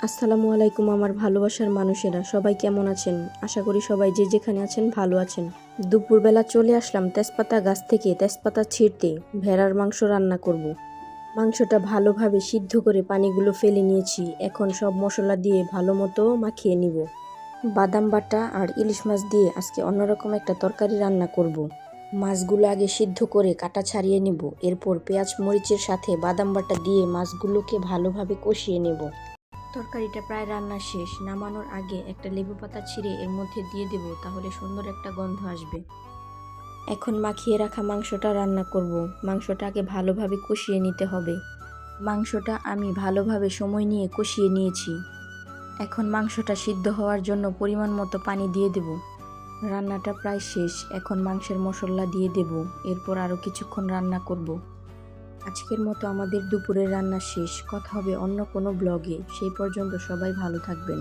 আসসালামু আলাইকুম আমার ভালোবাসার মানুষেরা, সবাই কেমন আছেন? আশা করি সবাই যে যেখানে আছেন ভালো আছেন। দুপুরবেলা চলে আসলাম তেজপাতা গাছ থেকে তেজপাতা ছিঁড়তে। ভেড়ার মাংস রান্না করব। মাংসটা ভালোভাবে সিদ্ধ করে পানিগুলো ফেলে নিয়েছি। এখন সব মশলা দিয়ে ভালো মতো মাখিয়ে নিব। বাদাম বাটা আর ইলিশ মাছ দিয়ে আজকে অন্যরকম একটা তরকারি রান্না করব। মাছগুলো আগে সিদ্ধ করে কাটা ছাড়িয়ে নেব। এরপর পেঁয়াজ মরিচের সাথে বাদাম বাটা দিয়ে মাছগুলোকে ভালোভাবে কষিয়ে নেব। তরকারিটা প্রায় রান্না শেষ। নামানোর আগে একটা লেবু পাতা ছিঁড়ে এর মধ্যে দিয়ে দেব, তাহলে সুন্দর একটা গন্ধ আসবে। এখন মাখিয়ে রাখা মাংসটা রান্না করব। মাংসটা আগে ভালোভাবে কষিয়ে নিতে হবে। মাংসটা আমি ভালোভাবে সময় নিয়ে কষিয়ে নিয়েছি। এখন মাংসটা সিদ্ধ হওয়ার জন্য পরিমাণ মতো পানি দিয়ে দেব। রান্নাটা প্রায় শেষ। এখন মাংসের মশলা দিয়ে দেব। এরপর আরও কিছুক্ষণ রান্না করব। আজকের মতো আমাদের দুপুরের রান্না শেষ। কথা হবে অন্য কোনো ব্লগে। সেই পর্যন্ত সবাই ভালো থাকবেন।